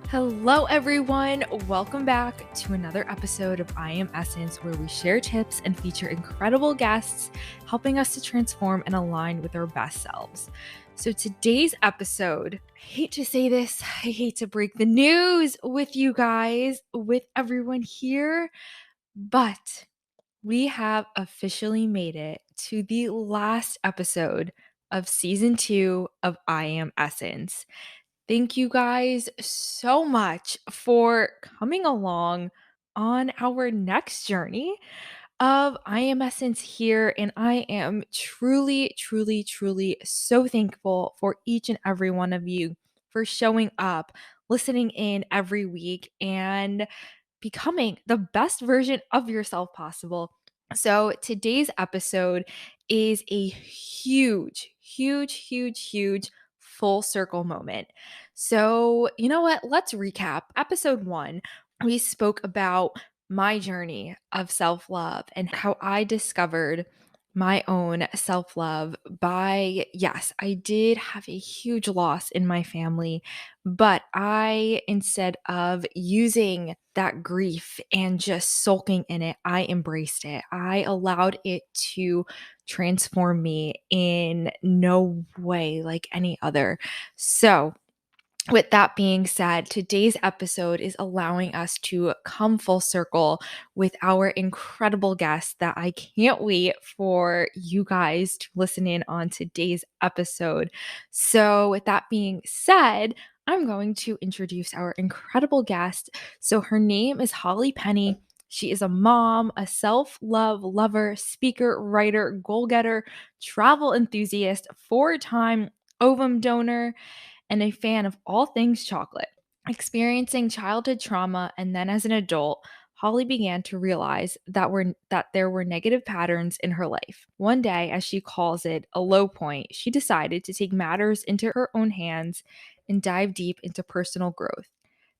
Hello, everyone. Welcome back to another episode of I Am Essence, where we share tips and feature incredible guests helping us to transform and align with our best selves. So, today's episode, I hate to say this, I hate to break the news with you guys, with everyone here, but we have officially made it to the last episode of season 2 of I Am Essence. Thank you guys so much for coming along on our next journey of I Am Essence here. And I am truly, truly, truly so thankful for each and every one of you for showing up, listening in every week, and becoming the best version of yourself possible. So, today's episode is a huge, huge, huge, huge full circle moment. So, you know what? Let's recap. Episode 1, we spoke about my journey of self love and how I discovered my own self love by, yes, I did have a huge loss in my family, but I, instead of using that grief and just sulking in it, I embraced it. I allowed it to transform me in no way like any other. So, with that being said, today's episode is allowing us to come full circle with our incredible guest that I can't wait for you guys to listen in on today's episode. So, with that being said, I'm going to introduce our incredible guest. So, her name is Holly Penney. She is a mom, a self love lover, speaker, writer, goal getter, travel enthusiast, 4-time ovum donor, and a fan of all things chocolate. Experiencing childhood trauma and then as an adult, Holly began to realize that there were negative patterns in her life. One day, as she calls it, a low point, she decided to take matters into her own hands and dive deep into personal growth.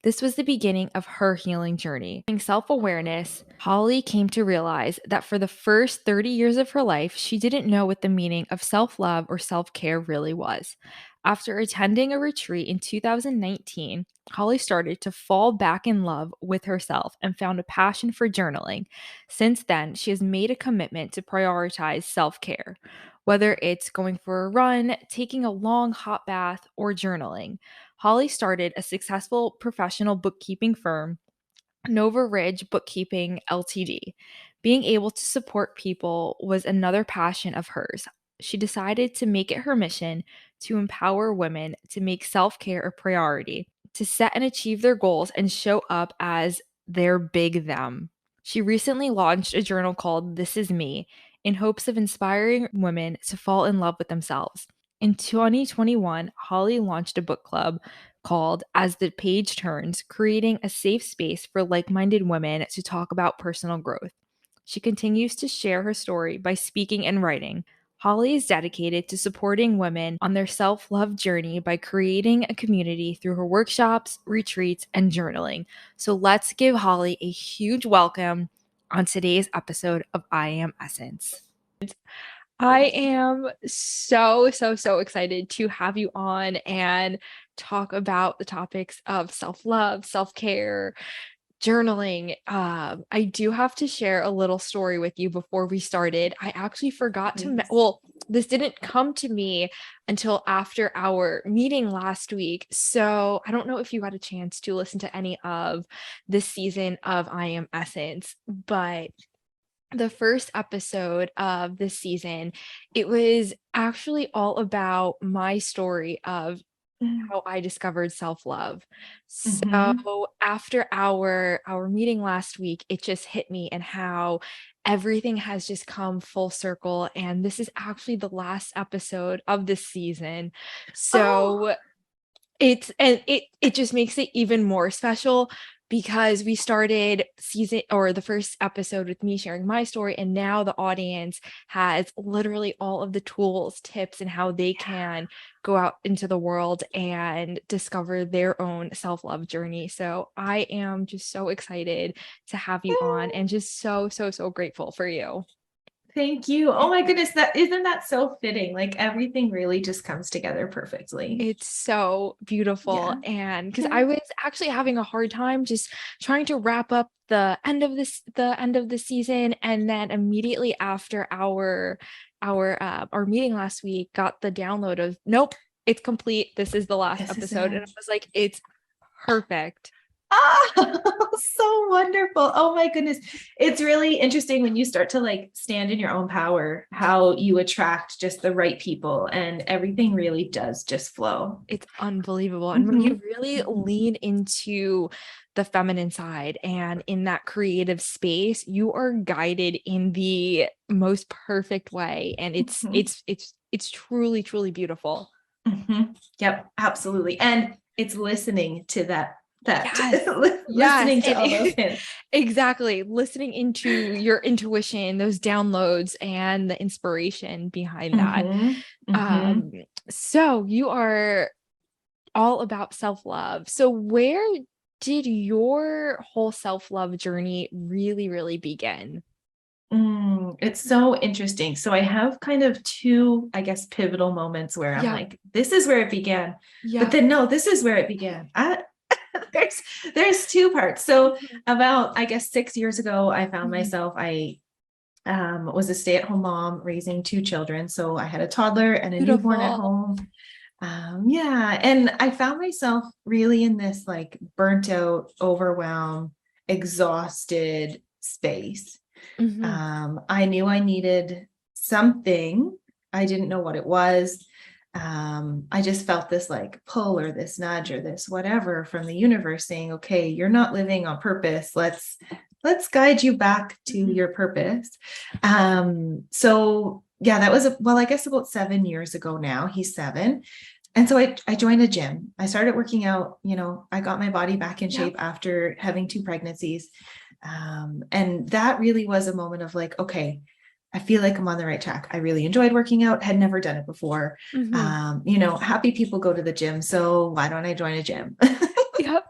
This was the beginning of her healing journey. In self-awareness, Holly came to realize that for the first 30 years of her life, she didn't know what the meaning of self-love or self-care really was. After attending a retreat in 2019, Holly started to fall back in love with herself and found a passion for journaling. Since then, she has made a commitment to prioritize self-care, whether it's going for a run, taking a long hot bath, or journaling. Holly started a successful professional bookkeeping firm, Nova Ridge Bookkeeping Ltd. Being able to support people was another passion of hers. She decided to make it her mission to empower women to make self care a priority, to set and achieve their goals, and show up as their big them. She recently launched a journal called This Is Me in hopes of inspiring women to fall in love with themselves. In 2021, Holly launched a book club called As the Page Turns, creating a safe space for like minded women to talk about personal growth. She continues to share her story by speaking and writing. Holly is dedicated to supporting women on their self love journey by creating a community through her workshops, retreats, and journaling. So let's give Holly a huge welcome on today's episode of I Am Essence. I am so, so, so excited to have you on and talk about the topics of self love, self care, journaling. I do have to share a little story with you before we started. I actually forgot to, well, this didn't come to me until after our meeting last week. So I don't know if you got a chance to listen to any of this season of I Am Essence, but the first episode of this season, it was actually all about my story of how I discovered self-love. Mhm. So after our meeting last week, it just hit me and how everything has just come full circle, and this is actually the last episode of this season. Oh, So it just makes it even more special because we started season or the first episode with me sharing my story, and now the audience has literally all of the tools, tips, and how they can go out into the world and discover their own self-love journey. So I am just so excited to have you on and just so, so, so grateful for you. Thank you. Oh my goodness. Isn't that so fitting? Like everything really just comes together perfectly. It's so beautiful. Yeah. And because I was actually having a hard time just trying to wrap up the end of the season. And then immediately after our meeting last week, got the download of nope, it's complete. This is the last This is episode. And I it. was like, it's perfect. Ah, so wonderful. Oh my goodness. It's really interesting when you start to like stand in your own power, how you attract just the right people and everything really does just flow. It's unbelievable. And when you Mhm. really lean into the feminine side and in that creative space, you are guided in the most perfect way. And Mhm. it's truly, truly beautiful. Mhm. Yep, absolutely. And it's listening to that Yes. Yes. listening to And all those hints. exactly. Listening into your intuition, those downloads and the inspiration behind that. Mhm. Mhm. Um, so you are all about self-love. So where did your whole self-love journey really, really begin? It's so interesting. So I have kind of two, I guess, pivotal moments where I'm Yeah. like, this is where it began. But Yeah. then no, this is where it began. There's there's two parts. So Mhm. about, I guess, 6 years ago, I found Mhm. myself, I was a stay-at-home mom raising two children. So I had a toddler and a newborn at Beautiful. home. Yeah. And I found myself really in this like burnt out, overwhelmed, exhausted space. Mhm. I knew I needed something. I didn't know what it was. I just felt this like pull or this nudge or this whatever from the universe saying, okay, you're not living on purpose. Let's guide you back to Mhm. your purpose. So yeah, that was well, I guess about 7 years ago now. He's 7. And so I joined a gym. I started working out, I got my body back in Yeah. shape after having two pregnancies. And that really was a moment of like, okay, I feel like I'm on the right track. I really enjoyed working out, had never done it before. Mhm. Happy people go to the gym. So why don't I join a gym? Yep.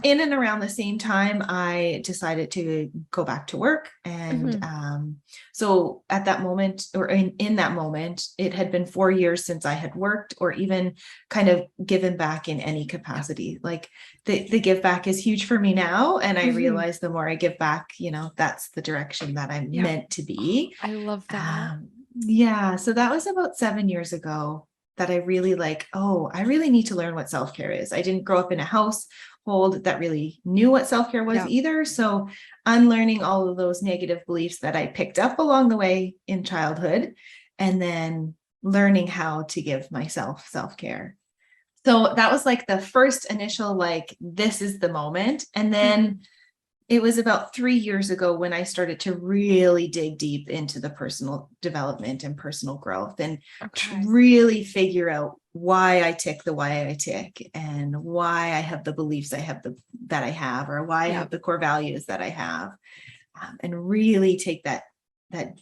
In and around the same time, I decided to go back to work. And Mhm. so at that moment, or in that moment, it had been 4 years since I had worked or even kind of given back in any Yep. capacity. Like the give back is huge for me now. And I Mhm. realize the more I give back, that's the direction that I'm Yep. meant to be. I love that. Yeah. So that was about 7 years ago that I really like, oh, I really need to learn what self-care is. I didn't grow up in a household that really knew what self-care was Yep. either. So unlearning all of those negative beliefs that I picked up along the way in childhood, and then learning how to give myself self-care. So that was like the first initial, like, this is the moment. And then Mhm. it was about 3 years ago when I started to really dig deep into the personal development and personal growth and Okay. really figure out why I tick the way I tick and why I have the beliefs I have that I have, or why I Yep. have the core values that I have, and really take that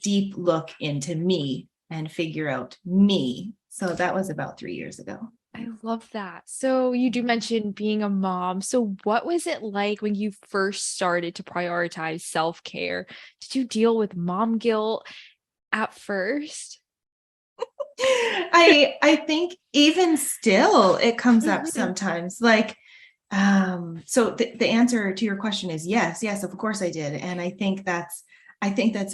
deep look into me and figure out me. So that was about 3 years ago. I love that. So you do mention being a mom. So what was it like when you first started to prioritize self-care? Did you deal with mom guilt at first? I think even still it comes up Mhm. sometimes. Like, so the answer to your question is yes, yes, of course I did. And I think that's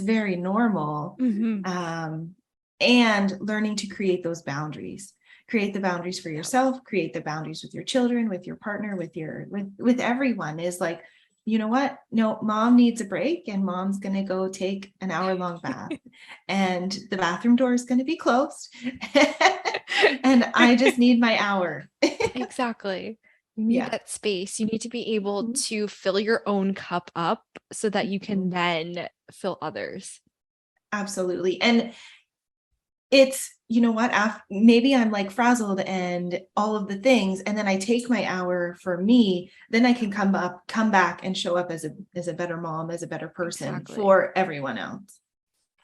very normal. Mhm. Um, and learning to create those boundaries. Create the boundaries for Yep. yourself, create the boundaries with your children, with your partner, with everyone, is like, you know what? No, mom needs a break and mom's gonna go take an hour-long bath and the bathroom door is going to be closed and I just need my hour. Exactly. You need Yeah. that space. You need to be able Mhm. to fill your own cup up so that you can Mhm. then fill others. Absolutely. And it's, you know what, maybe I'm like frazzled and all of the things, and then I take my hour for me, then I can come back and show up as a better mom, as a better person Exactly. for everyone else.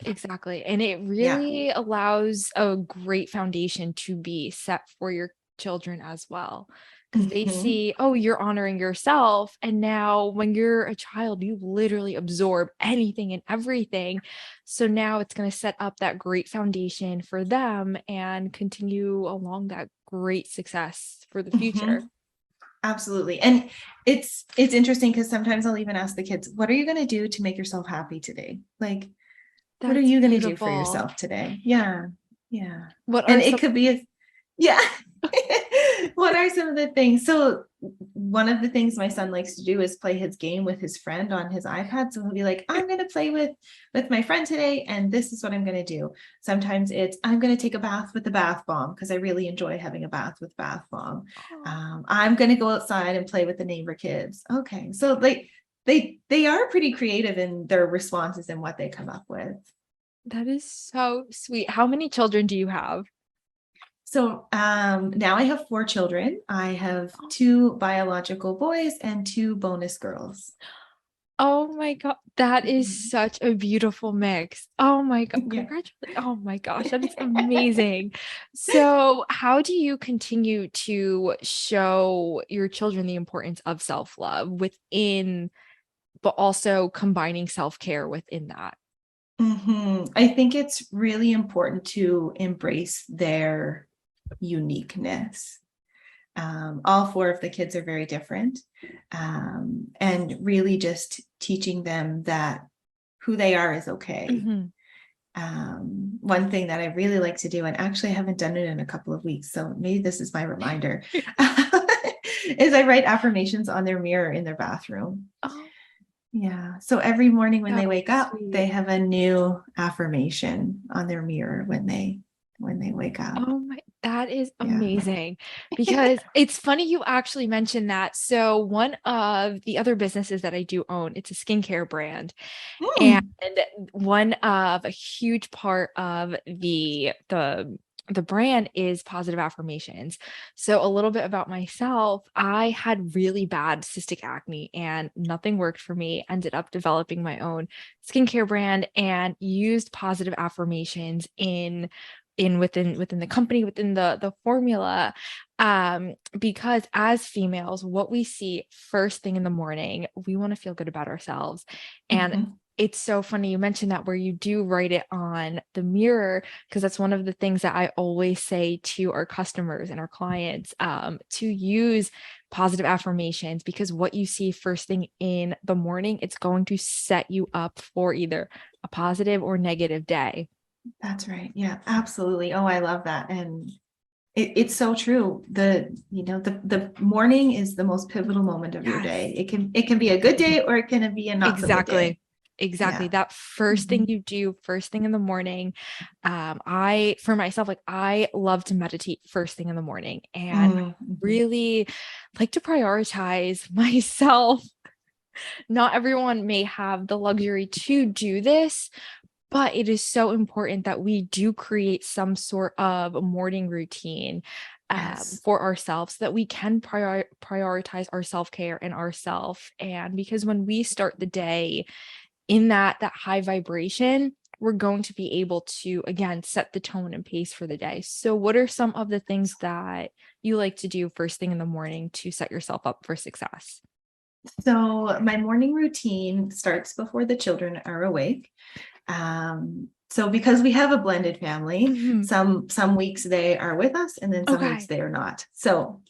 Exactly. And it Yeah. really allows a great foundation to be set for your children as well. because they Mhm. see, oh, you're honoring yourself. And now when you're a child, you literally absorb anything and everything. So now it's going to set up that great foundation for them and continue along that great success for the future. Mhm. Absolutely. And it's interesting because sometimes I'll even ask the kids, what are you going to do to make yourself happy today? Like, what are That's you going to do for beautiful. yourself today? Yeah. Yeah. What And are it some, could be yeah. What are some of the things? So one of the things my son likes to do is play his game with his friend on his iPad. So he'll be like, I'm going to play with my friend today, and this is what I'm going to do. Sometimes it's I'm going to take a bath with the bath bomb because I really enjoy having a bath with bath bomb. oh, I'm going to go outside and play with the neighbor kids. Okay, so like they are pretty creative in their responses and what they come up with. that is so sweet. How many children do you have? So now I have 4 children. I have 2 biological boys and 2 bonus girls. Oh my God, that is Mhm. such a beautiful mix. Oh my God, Yeah. congratulations. Oh my gosh, that is amazing. So, how do you continue to show your children the importance of self-love within, but also combining self-care within that? I think it's really important to embrace their uniqueness. All 4 of the kids are very different, and really just teaching them that who they are is okay. Mhm. One thing that I really like to do, and actually I haven't done it in a couple of weeks, so maybe this is my reminder, is I write affirmations on their mirror in their bathroom. Oh, Yeah. So every morning when so they wake up, sweet. they have a new affirmation on their mirror when they wake up. Oh my, that is Yeah. amazing because it's funny you actually mentioned that. So one of the other businesses that I do own, it's a skincare brand. And Mm, one of a huge part of the brand is positive affirmations. So a little bit about myself, I had really bad cystic acne and nothing worked for me. Ended up developing my own skincare brand and used positive affirmations in within the company, within the formula, because as females, what we see first thing in the morning, we want to feel good about ourselves. And mhm. it's so funny you mentioned that where you do write it on the mirror, because that's one of the things that I always say to our customers and our clients, to use positive affirmations, because what you see first thing in the morning, it's going to set you up for either a positive or negative day. That's right. Yeah, absolutely. Oh, I love that. And it's so true. The morning is the most pivotal moment of your Yes. day. It can be a good day or it can be a not so good day. Exactly. Exactly. Yeah. That first thing Mhm. you do, first thing in the morning. I, for myself, like I love to meditate first thing in the morning and Mhm. really like to prioritize myself. Not everyone may have the luxury to do this, but it is so important that we do create some sort of morning routine Yes. for ourselves so that we can prioritize our self-care and ourself. And because when we start the day in that high vibration, we're going to be able to again set the tone and pace for the day. So what are some of the things that you like to do first thing in the morning to set yourself up for success? So my morning routine starts before the children are awake. So because we have a blended family, Mhm. some weeks they are with us and then some weeks Okay. they are not. So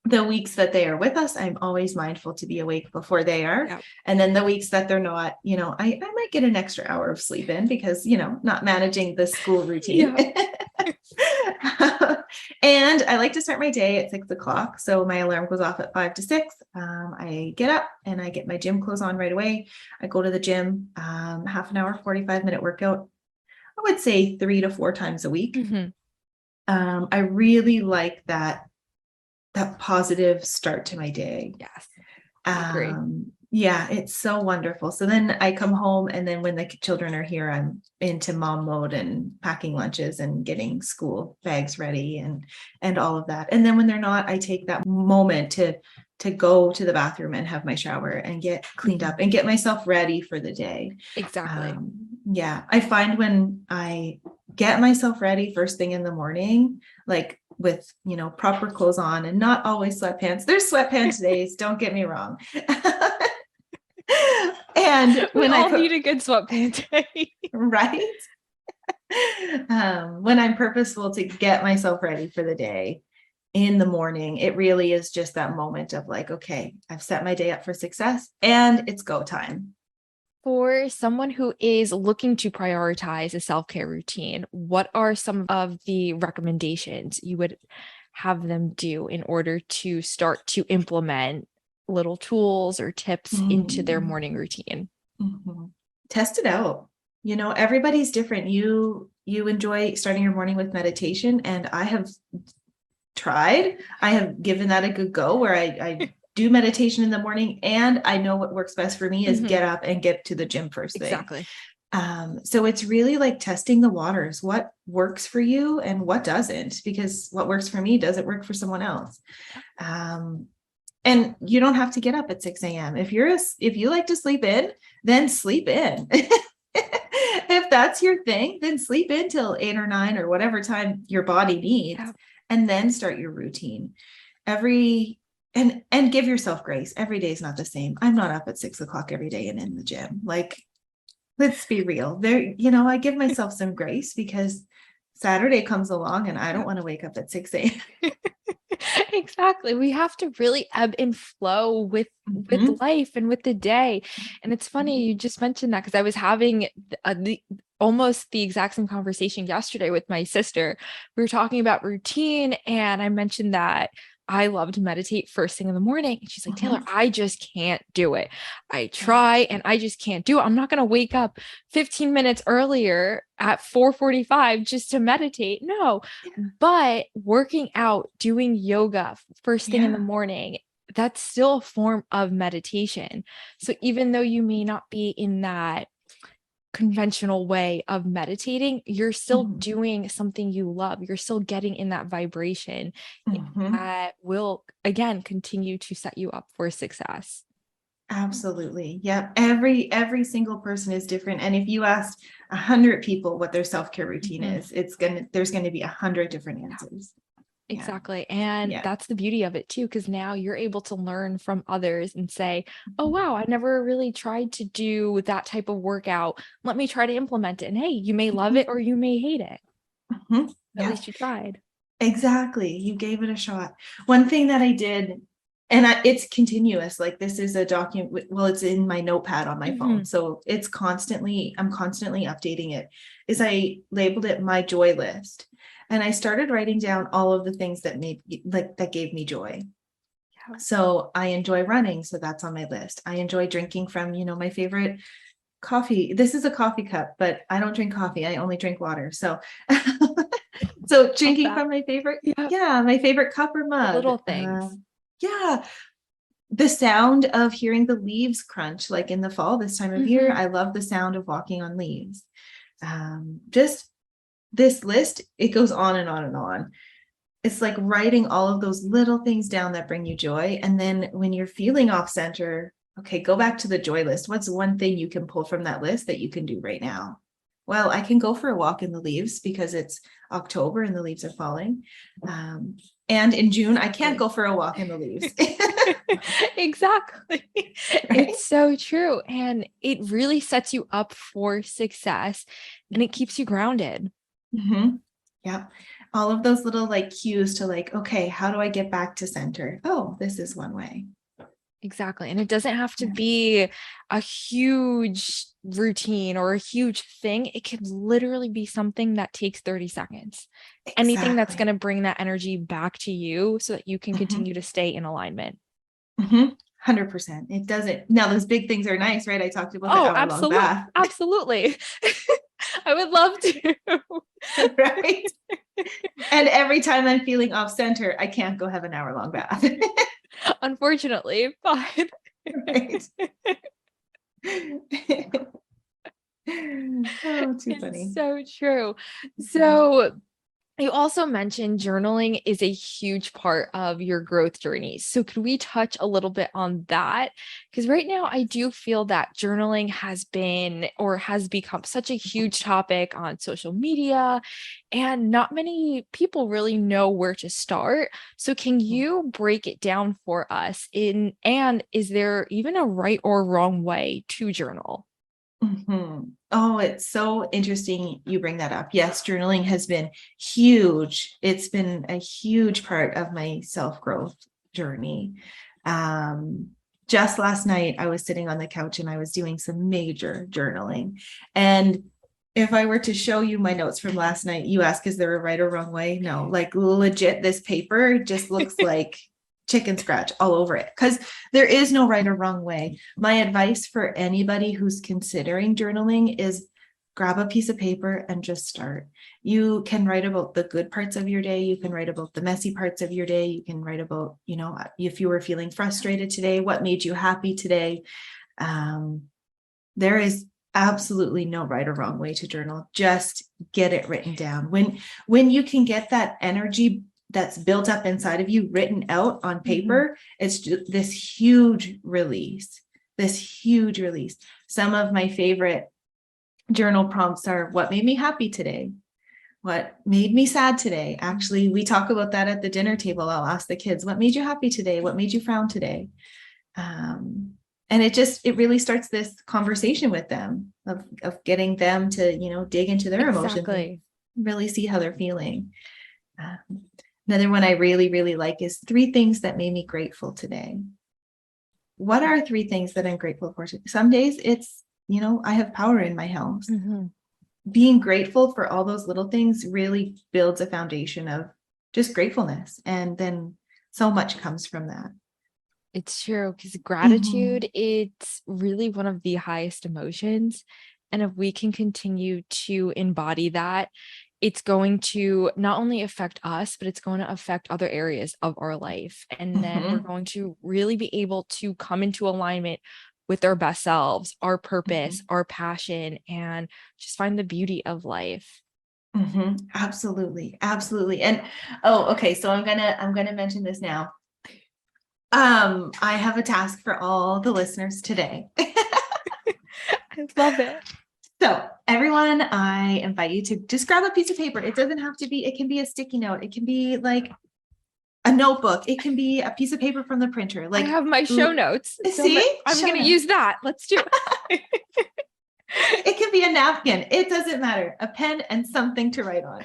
the weeks that they are with us, I'm always mindful to be awake before they are. Yeah. And then the weeks that they're not, I might get an extra hour of sleep in because, not managing the school routine. Yeah. And I like to start my day at 6 o'clock. So my alarm goes off at 5 to 6. I get up and I get my gym clothes on right away. I go to the gym, half an hour, 45-minute workout. I would say 3 to 4 times a week. Mhm. I really like that positive start to my day. Yes. I agree. Yeah, it's so wonderful. So then I come home, and then when the children are here, I'm into mom mode and packing lunches and getting school bags ready and all of that. And then when they're not, I take that moment to go to the bathroom and have my shower and get cleaned Mhm. up and get myself ready for the day. Exactly. Yeah, I find when I get myself ready first thing in the morning, like with, proper clothes on, and not always sweatpants. There's sweatpants days, don't get me wrong. And We when all need a good sweatpants day. right? When I'm purposeful to get myself ready for the day in the morning, it really is just that moment of like, okay, I've set my day up for success and it's go time. For someone who is looking to prioritize a self-care routine, what are some of the recommendations you would have them do in order to start to implement little tools or tips into their morning routine? Mm-hmm. Test it out. Everybody's different. You enjoy starting your morning with meditation, and I have given that a good go, where I do meditation in the morning, and I know what works best for me is get up and get to the gym first thing. Exactly. So it's really like testing the waters, what works for you and what doesn't, because what works for me doesn't work for someone else. And you don't have to get up at 6 a.m. If you like to sleep in, then sleep in. If that's your thing, then sleep in till 8 or 9 or whatever time your body needs, and then start your routine. And give yourself grace. Every day is not the same. I'm not up at 6 o'clock every day and in the gym. Like, let's be real. I give myself some grace because Saturday comes along and I don't want to wake up at 6 a.m. Exactly. We have to really ebb and flow with life and with the day. And it's funny you just mentioned that, because I was having almost the exact same conversation yesterday with my sister. We were talking about routine, and I mentioned that I love to meditate first thing in the morning. And she's like, Taylor, I just can't do it. I try and I just can't do it. I'm not going to wake up 15 minutes earlier at 4:45 just to meditate. No, but working out, doing yoga first thing in the morning, that's still a form of meditation. So even though you may not be in that conventional way of meditating, you're still doing something you love. You're still getting in that vibration that will, again, continue to set you up for success. Absolutely. Yeah. Every single person is different. And if you asked 100 people what their self-care routine is, there's going to be 100 different answers. Exactly. And that's the beauty of it too, because now you're able to learn from others and say, oh, wow, I never really tried to do that type of workout. Let me try to implement it. And hey, you may love it or you may hate it. At least you tried. Exactly. You gave it a shot. One thing that I did, and it's continuous, like this is a document, well, it's in my notepad on my phone. So I'm constantly updating it, is I labeled it my joy list. And I started writing down all of the things that that gave me joy. So I enjoy running. So that's on my list. I enjoy drinking from, my favorite coffee. This is a coffee cup, but I don't drink coffee. I only drink water. So, drinking from my favorite, my favorite cup or mug. Little things. The sound of hearing the leaves crunch, like in the fall, this time of year, I love the sound of walking on leaves. Just this list, it goes on and on and on. It's like writing all of those little things down that bring you joy. And then when you're feeling off center, okay, go back to the joy list. What's one thing you can pull from that list that you can do right now? Well, I can go for a walk in the leaves because it's October and the leaves are falling. And in June, I can't go for a walk in the leaves. Exactly. Right? It's so true. And it really sets you up for success, and it keeps you grounded. Yeah. All of those little cues to okay, how do I get back to center? Oh, this is one way. Exactly. And it doesn't have to be a huge routine or a huge thing. It could literally be something that takes 30 seconds. Exactly. Anything that's going to bring that energy back to you so that you can continue to stay in alignment. 100%. It doesn't. Now, those big things are nice, right? I talked about the hour-long bath. Absolutely. I would love to. Right. And every time I'm feeling off center, I can't go have an hour-long bath. Unfortunately, but right. Oh, too funny. So true. So You also mentioned journaling is a huge part of your growth journey. So, could we touch a little bit on that? Because right now, I do feel that journaling has been or has become such a huge topic on social media, and not many people really know where to start. So, can you break it down for us? And is there even a right or wrong way to journal? Oh, it's so interesting you bring that up. Yes, journaling has been huge. It's been a huge part of my self-growth journey. Um, just last night, I was sitting on the couch and I was doing some major journaling. And if I were to show you my notes from last night, you ask, is there a right or wrong way? No, like legit, this paper just looks like chicken scratch all over it because there is no right or wrong way. My advice for anybody who's considering journaling is grab a piece of paper and just start. You can write about the good parts of your day. You can write about the messy parts of your day. You can write about, if you were feeling frustrated today, what made you happy today. There is absolutely no right or wrong way to journal. Just get it written down. When you can get that energy that's built up inside of you written out on paper, it's just this huge release. Some of my favorite journal prompts are what made me happy today? What made me sad today? Actually, we talk about that at the dinner table. I'll ask the kids, what made you happy today? What made you frown today? And it really starts this conversation with them of getting them to, dig into their emotions and really see how they're feeling. Another one I really, really like is 3 things that made me grateful today. What are 3 things that I'm grateful for today? Some days it's, I have power in my house. Being grateful for all those little things really builds a foundation of just gratefulness. And then so much comes from that. It's true because gratitude, it's really one of the highest emotions. And if we can continue to embody that, it's going to not only affect us, but it's going to affect other areas of our life. And then we're going to really be able to come into alignment with our best selves, our purpose, our passion, and just find the beauty of life. Absolutely. Absolutely. And okay. So I'm gonna mention this now. I have a task for all the listeners today. I love it. So everyone, I invite you to just grab a piece of paper. It doesn't have to be, it can be a sticky note. It can be like a notebook. It can be a piece of paper from the printer. Like I have my show notes. See? I'm going to use that. Let's do it. It can be a napkin. It doesn't matter. A pen and something to write on.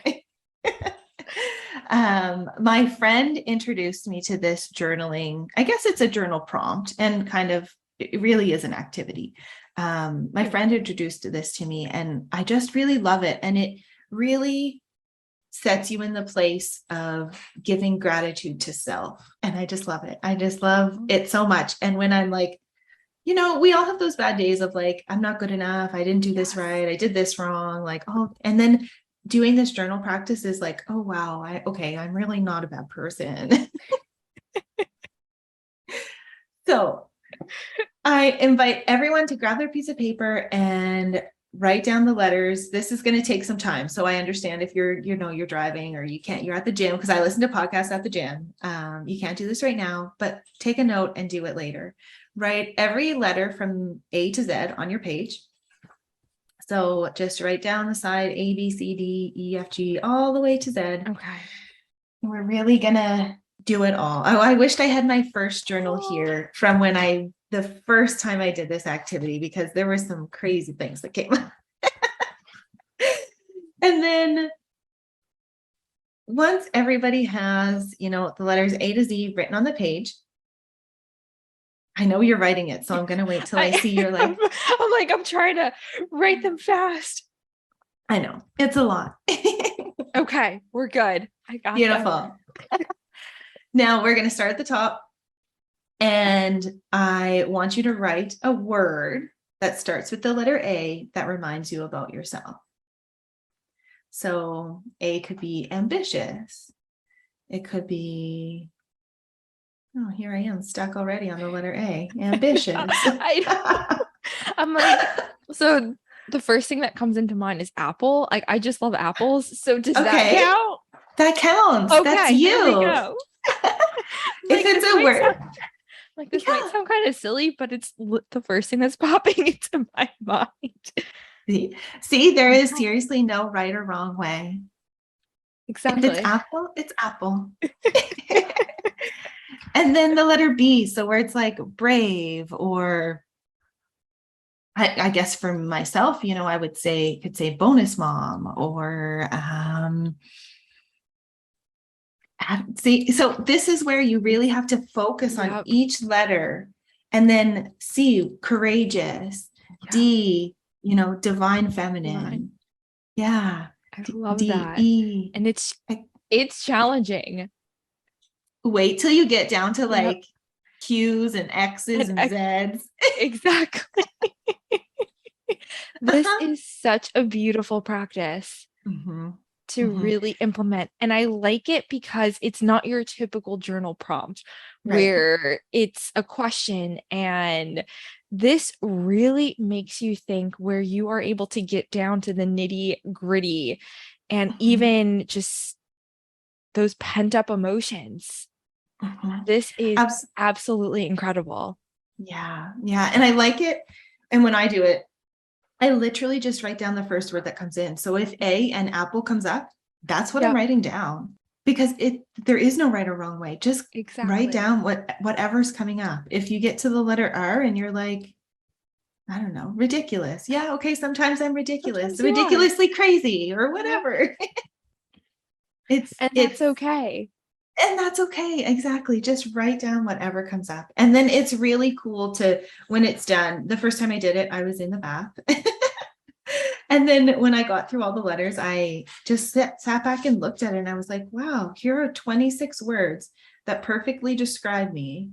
My friend introduced me to this journaling. I guess it's a journal prompt and kind of, it really is an activity. My friend introduced this to me and I just really love it. And it really sets you in the place of giving gratitude to self. And I just love it. I just love it so much. And when I'm like, we all have those bad days of like, I'm not good enough. I didn't do this right. I did this wrong. Like, and then doing this journal practice is like, oh, wow. I'm really not a bad person. So I invite everyone to grab their piece of paper and write down the letters. This is going to take some time. So I understand if you're driving or you're at the gym, because I listen to podcasts at the gym. You can't do this right now, but take a note and do it later. Write every letter from A to Z on your page. So just write down the side A, B, C, D, E, F, G, all the way to Z. Okay. We're really going to do it all. Oh, I wished I had my first journal here from the first time I did this activity, because there were some crazy things that came up. And then once everybody has, the letters A to Z written on the page, I know you're writing it, so I'm going to wait till I see your like. I'm trying to write them fast. I know it's a lot. Okay, we're good. I got Beautiful. Now we're going to start at the top. And I want you to write a word that starts with the letter A that reminds you about yourself. So A could be ambitious. It could be, here I am stuck already on the letter A, ambitious. I'm like, so the first thing that comes into mind is apple. Like, I just love apples. So does that count? That counts. That's Okay, there we you. go. If it's a word. This might sound kind of silly, but it's the first thing that's popping into my mind. See, there is seriously no right or wrong way. Exactly. If it's apple, it's apple. And then the letter B. So where it's like brave, or I guess for myself, I would could say bonus mom, or see, so this is where you really have to focus on each letter. And then C, courageous. D, divine feminine. Yeah. I love D, that. E. And it's challenging. Wait till you get down to like Q's and X's and Z's. Exactly. This is such a beautiful practice to really implement. And I like it because it's not your typical journal prompt where it's a question, and this really makes you think, where you are able to get down to the nitty gritty and even just those pent up emotions. This is absolutely incredible. Yeah. Yeah. And I like it. And when I do it, I literally just write down the first word that comes in. So if A and apple comes up, that's what I'm writing down, because there is no right or wrong way. Just write down whatever's coming up. If you get to the letter R and you're like, I don't know, ridiculous. Yeah. Okay. Sometimes I'm ridiculous, ridiculously crazy, or whatever. It's okay. And that's okay. Exactly. Just write down whatever comes up. And then it's really cool when it's done. The first time I did it, I was in the bath. And then when I got through all the letters, I just sat back and looked at it, and I was like, wow, here are 26 words that perfectly describe me.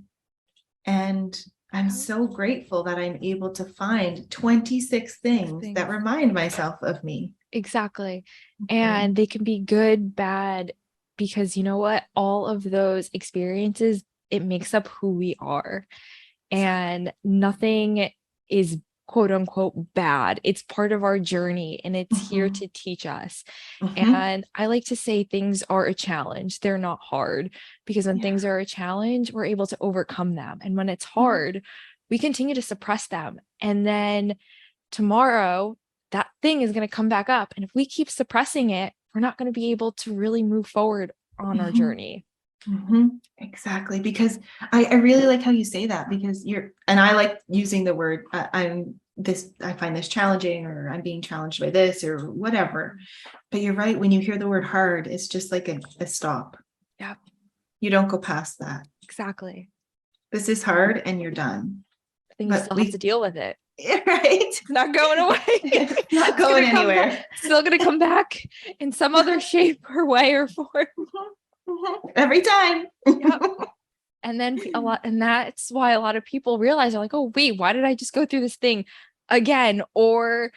And I'm so grateful that I'm able to find 26 things that remind myself of me. Exactly. And they can be good, bad, because you know what? All of those experiences, it makes up who we are. And nothing is quote unquote bad. It's part of our journey, and it's here to teach us. And I like to say things are a challenge. They're not hard, because when things are a challenge, we're able to overcome them. And when it's hard, we continue to suppress them. And then tomorrow, that thing is going to come back up. And if we keep suppressing it, we're not going to be able to really move forward on our journey. Exactly. Because I really like how you say that, because and I like using the word, I find this challenging, or I'm being challenged by this, or whatever. But you're right. When you hear the word hard, it's just like a stop. Yeah. You don't go past that. Exactly. This is hard, and you're done. Then you still have to deal with it. Right. It's not going away. Not going anywhere. Still going to come back in some other shape or way or form. Every time. And then and that's why a lot of people realize, they're like, oh, wait, why did I just go through this thing again? Or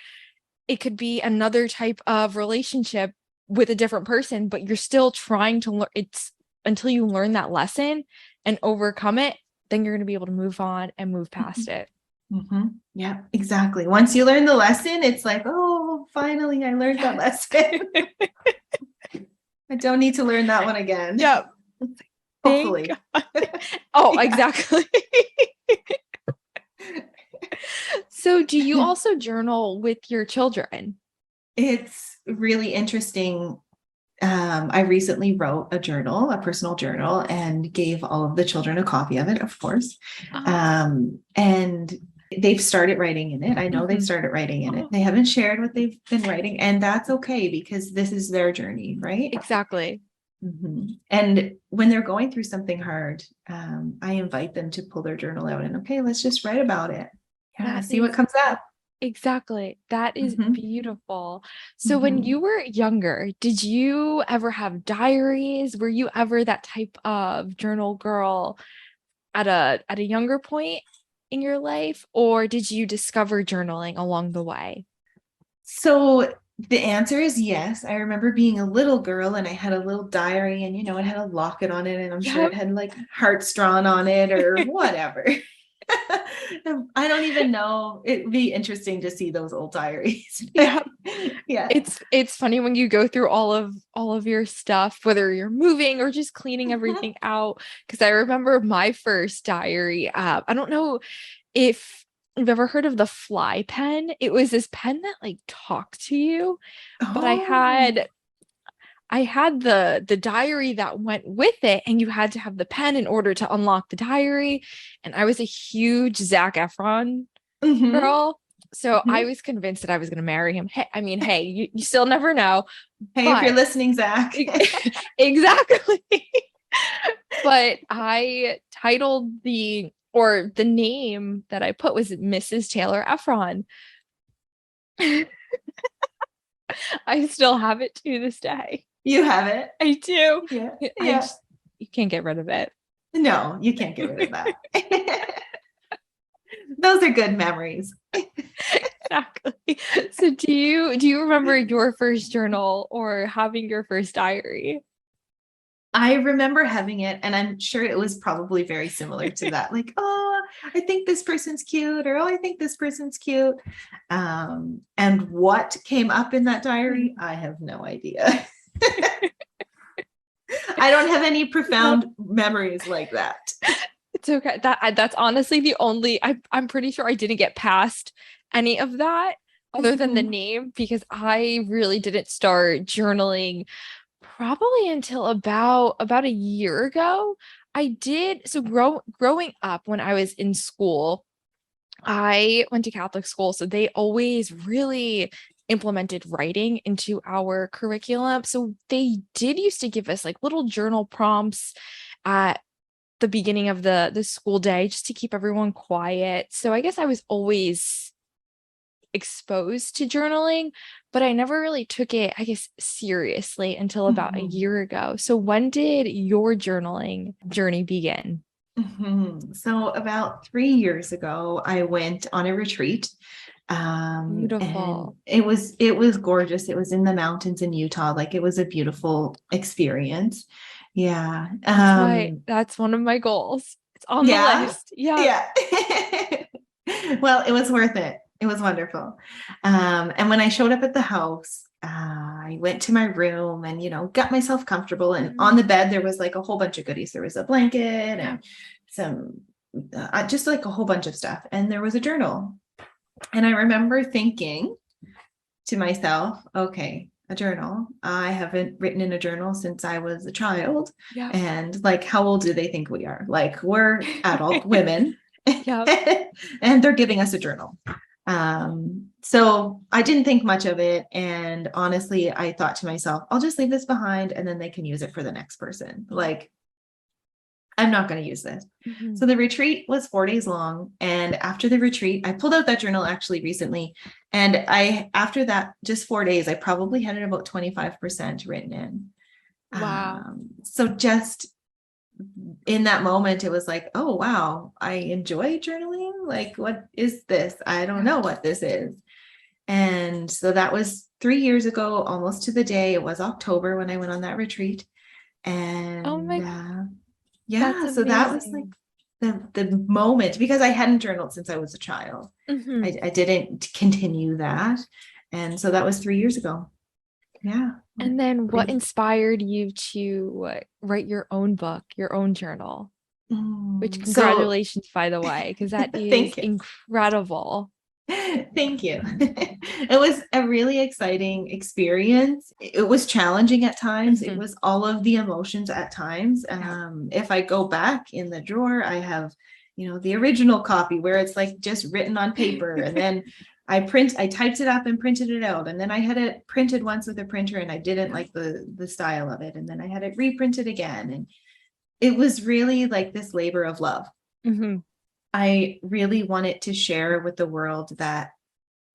it could be another type of relationship with a different person, but you're still trying to learn. It's until you learn that lesson and overcome it, then you're going to be able to move on and move past it. Yeah, exactly. Once you learn the lesson, it's like, oh, finally, I learned that lesson. I don't need to learn that one again. Yep. Hopefully. Oh, exactly. So do you also journal with your children? It's really interesting. I recently wrote a personal journal, and gave all of the children a copy of it, of course. And they've started writing in it. I know they've started writing in it. They haven't shared what they've been writing, and that's okay, because this is their journey, right? Exactly. And when they're going through something hard, I invite them to pull their journal out and, okay, let's just write about it. Yeah, see what comes up. Exactly. That is beautiful. So when you were younger, did you ever have diaries? Were you ever that type of journal girl at a younger point in your life, or did you discover journaling along the way? So the answer is yes. I remember being a little girl, and I had a little diary, and it had a locket on it, and I'm sure it had like hearts drawn on it or whatever. I don't even know. It'd be interesting to see those old diaries. Yeah. It's funny when you go through all of your stuff, whether you're moving or just cleaning everything out. Because I remember my first diary. I don't know if you've ever heard of the fly pen. It was this pen that like talked to you, but Oh. I had the diary that went with it, and you had to have the pen in order to unlock the diary. And I was a huge Zac Efron Hmm. girl. So I Hmm. was convinced that I was going to marry him. Hey, I mean, hey, you still never know, Hey, if you're but listening, Zach. exactly. But I titled the name that I put was Mrs. Taylor Efron. I still have it to this day. You have it. I do. Yeah. I Yeah. just, you can't get rid of it. No, you can't get rid of that. Those are good memories. Exactly. So do you remember your first journal or having your first diary? I remember having it, and I'm sure it was probably very similar to that. Like, oh, I think this person's cute, or oh, I think this person's cute. And what came up in that diary, I have no idea. I don't have any No, profound memories like that. it's okay. That's honestly the only I'm pretty sure I didn't get past any of that other than the Mhm. name because I really didn't start journaling probably until about a year ago. I did so growing up when I was in school, I went to Catholic school, so they always really implemented writing into our curriculum. So they did used to give us like little journal prompts at the beginning of the school day just to keep everyone quiet. So I guess I was always exposed to journaling, but I never really took it, I guess, seriously until about a Mhm. year ago. So when did your journaling journey begin? Mhm. So about 3 years ago, I went on a retreat. And Beautiful. it was gorgeous. It was in the mountains in Utah. Like it was a beautiful experience. Yeah. That's one of my goals. It's on the Yeah. list. Yeah. Yeah. Well, it was worth it. It was wonderful. And when I showed up at the house, I went to my room and, got myself comfortable. And on Mhm. the bed, there was like a whole bunch of goodies. There was a blanket Yeah. and some, just like a whole bunch of stuff. And there was a journal. And I remember thinking to myself, okay, a journal. I haven't written in a journal since I was a child. Yeah. And like, how old do they think we are? Like, we're adult women Yeah. and they're giving us a journal. So I didn't think much of it. And honestly, I thought to myself, I'll just leave this behind and then they can use it for the next person. Like, I'm not going to use this. Mhm. So the retreat was 4 days long. And after the retreat, I pulled out that journal actually recently. And after that, just 4 days, I probably had it about 25% written in. Wow. So just in that moment, it was like, oh, wow, I enjoy journaling. Like, what is this? I don't Yeah. know what this is. And so that was 3 years ago, almost to the day. It was October when I went on that retreat. Oh And my, that's yeah, so that was like amazing. the moment because I hadn't journaled since I was a child. Mhm. I didn't continue that. And so that was 3 years ago. Yeah. And then what Three. inspired you to write your own book, your own journal? Which So congratulations, by the way, because that is thank you. incredible. Thank you. It was a really exciting experience. It was challenging at times. It Mhm. was all of the emotions at times. Yeah. If I go back in the drawer, I have, the original copy where it's like just written on paper. And then I typed it up and printed it out. And then I had it printed once with a printer and I didn't like the style of it. And then I had it reprinted again. And it was really like this labor of love. Mhm. I really wanted to share with the world that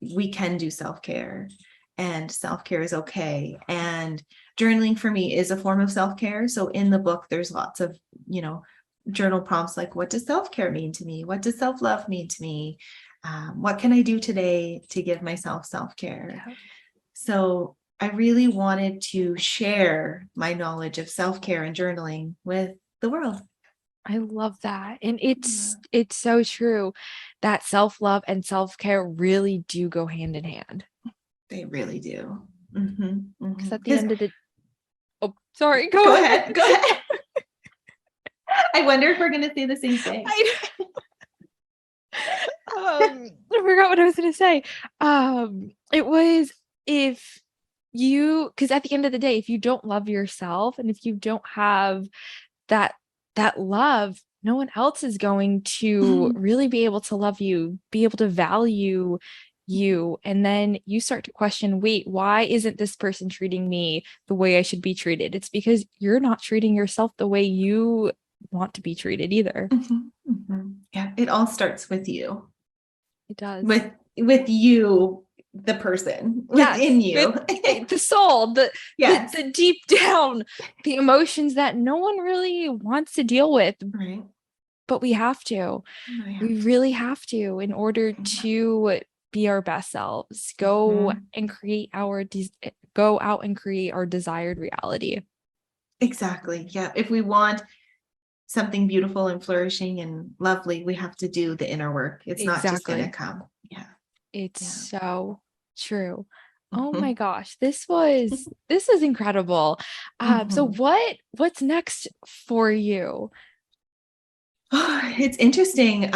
we can do self-care and self-care is okay. And journaling for me is a form of self-care. So in the book, there's lots of, journal prompts like, what does self-care mean to me? What does self-love mean to me? What can I do today to give myself self-care? Yeah. So I really wanted to share my knowledge of self-care and journaling with the world. I love that. And Yeah. it's so true that self-love and self-care really do go hand in hand. They really do. Mhm, Because mhm. at the end of the, oh, sorry, go Go ahead. ahead. Go ahead. I wonder if we're going to say the same thing. I forgot what I was going to say. It was if you, because at the end of the day, if you don't love yourself and if you don't have that love, no one else is going to really be able to love you, be able to value you. And then you start to question, wait, why isn't this person treating me the way I should be treated? It's because you're not treating yourself the way you want to be treated either. Mhm, mhm. Yeah, it all starts with you. It does. With you, the person within you. The soul, Yes. the deep down, the emotions that no one really wants to deal with, Right. but we have to. Oh, yeah. We really have to in order to be our best selves. Go Mhm. and create go out and create our desired reality. Exactly. Yeah. If we want something beautiful and flourishing and lovely, we have to do the inner work. It's not just going to Exactly. come. Yeah. It's Yeah. so true. Oh my Mhm. gosh, this is incredible. So Mhm. what's next for you? It's interesting.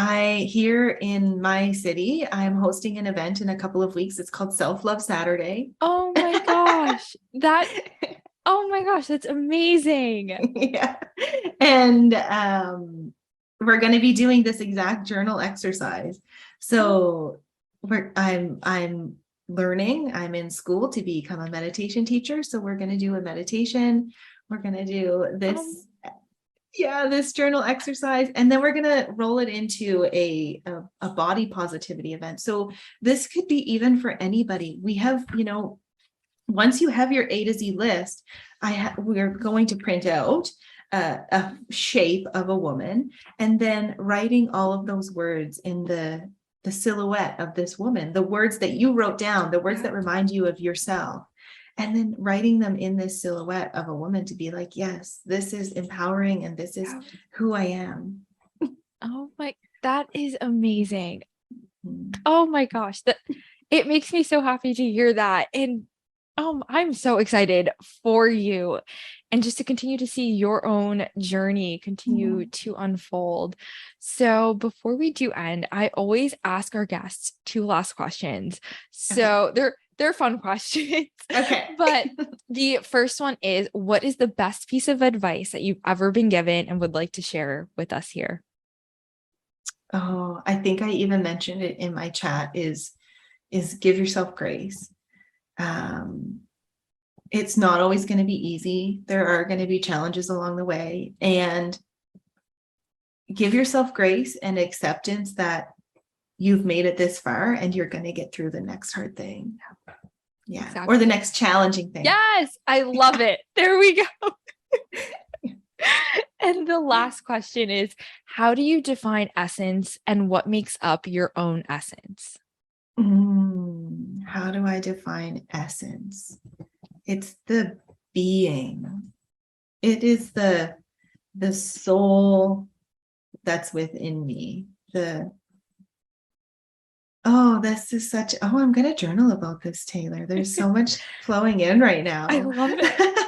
Here in my city, I'm hosting an event in a couple of weeks. It's called Self-Love Saturday. Oh my gosh. Oh my gosh, that's amazing. Yeah. And we're going to be doing this exact journal exercise. So I'm learning. I'm in school to become a meditation teacher. So we're going to do a meditation. We're going to do this. Yeah, this journal exercise, and then we're gonna roll it into a body positivity event. So this could be even for anybody. We have, once you have your A to Z list, we're going to print out a shape of a woman, and then writing all of those words in the silhouette of this woman, the words that you wrote down, the words that remind you of yourself, and then writing them in this silhouette of a woman to be like, yes, this is empowering and this is who I am. Oh my, that is amazing. Mhm. Oh my gosh, it makes me so happy to hear that. And I'm so excited for you and just to continue to see your own journey continue to unfold. So before we do end, I always ask our guests two last questions. So they're fun questions. Okay. But the first one is, what is the best piece of advice that you've ever been given and would like to share with us here? Oh, I think I even mentioned it in my chat is give yourself grace. It's not always going to be easy. There are going to be challenges along the way, and give yourself grace and acceptance that you've made it this far and you're going to get through the next hard thing. Yeah. Exactly. Or the next challenging thing. Yes, I love it. There we go. And the last question is, how do you define essence and what makes up your own essence? How do I define essence? It's the being. It is the soul that's within me. This is I'm going to journal about this, Taylor. There's so much flowing in right now. I love it.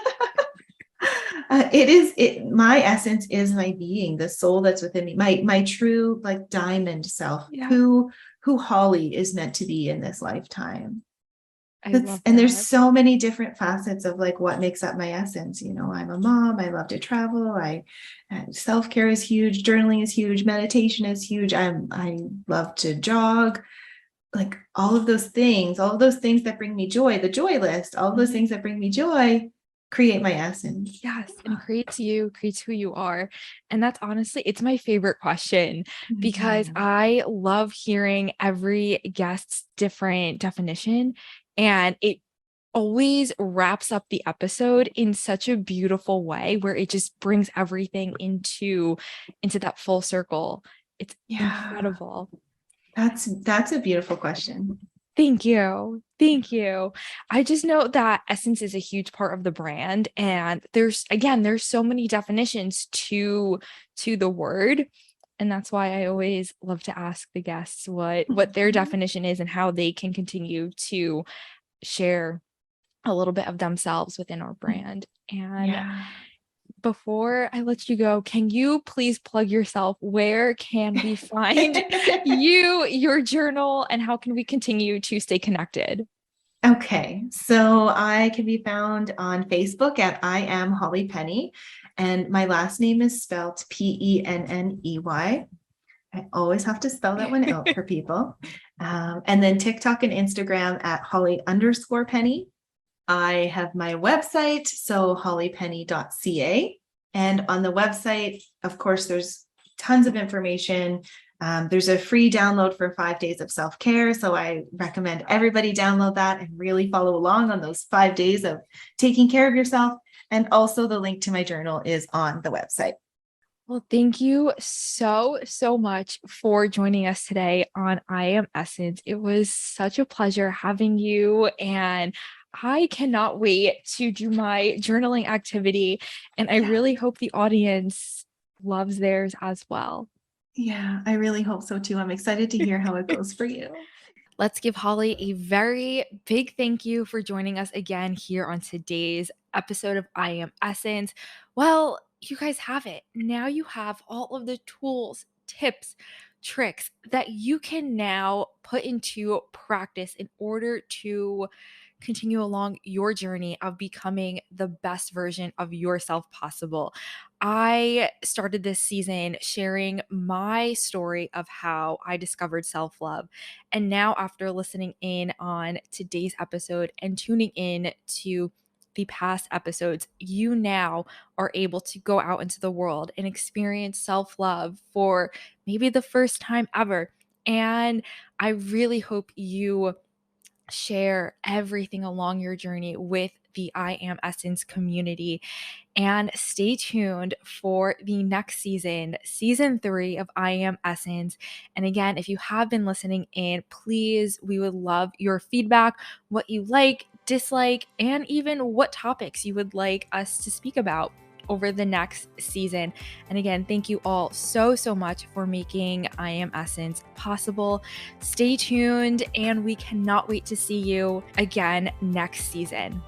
My essence is my being, the soul that's within me, my true like diamond self, who Holly is meant to be in this lifetime. And there's so many different facets of like what makes up my essence. I'm a mom. I love to travel. Self-care is huge. Journaling is huge. Meditation is huge. I love to jog. Like all of those things that bring me joy, the joy list, all of those things that bring me joy create my essence. Yes, and creates who you are. And that's honestly, it's my favorite question because I love hearing every guest's different definition, and it always wraps up the episode in such a beautiful way where it just brings everything into that full circle. It's incredible. That's a beautiful question. Thank you. Thank you. I just know that essence is a huge part of the brand. And there's so many definitions to the word. And that's why I always love to ask the guests what their definition is and how they can continue to share a little bit of themselves within our brand. And Yeah. before I let you go, can you please plug yourself? Where can we find you, your journal, and how can we continue to stay connected? Okay, so I can be found on Facebook at I am Holly Penney, and my last name is spelled Penney. I always have to spell that one out for people. And then TikTok and Instagram at Holly_Penny. I have my website, so hollypenny.ca. And on the website, of course, there's tons of information. There's a free download for 5 days of self-care. So I recommend everybody download that and really follow along on those 5 days of taking care of yourself. And also the link to my journal is on the website. Well, thank you so much for joining us today on I Am Essence. It was such a pleasure having you, and I cannot wait to do my journaling activity. And I really hope the audience loves theirs as well. Yeah, I really hope so too. I'm excited to hear how it goes for you. Let's give Holly a very big thank you for joining us again here on today's episode of I Am Essence. Well, you guys have it. Now you have all of the tools, tips, tricks that you can now put into practice in order to continue along your journey of becoming the best version of yourself possible. I started this season sharing my story of how I discovered self love. And now, after listening in on today's episode and tuning in to the past episodes, you now are able to go out into the world and experience self love for maybe the first time ever. And I really hope you share everything along your journey with the I Am Essence community. And stay tuned for the next season, season 3 of I Am Essence. And again, if you have been listening in, please, we would love your feedback, what you like, dislike, and even what topics you would like us to speak about over the next season. And again, thank you all so much for making I Am Essence possible. Stay tuned, and we cannot wait to see you again next season.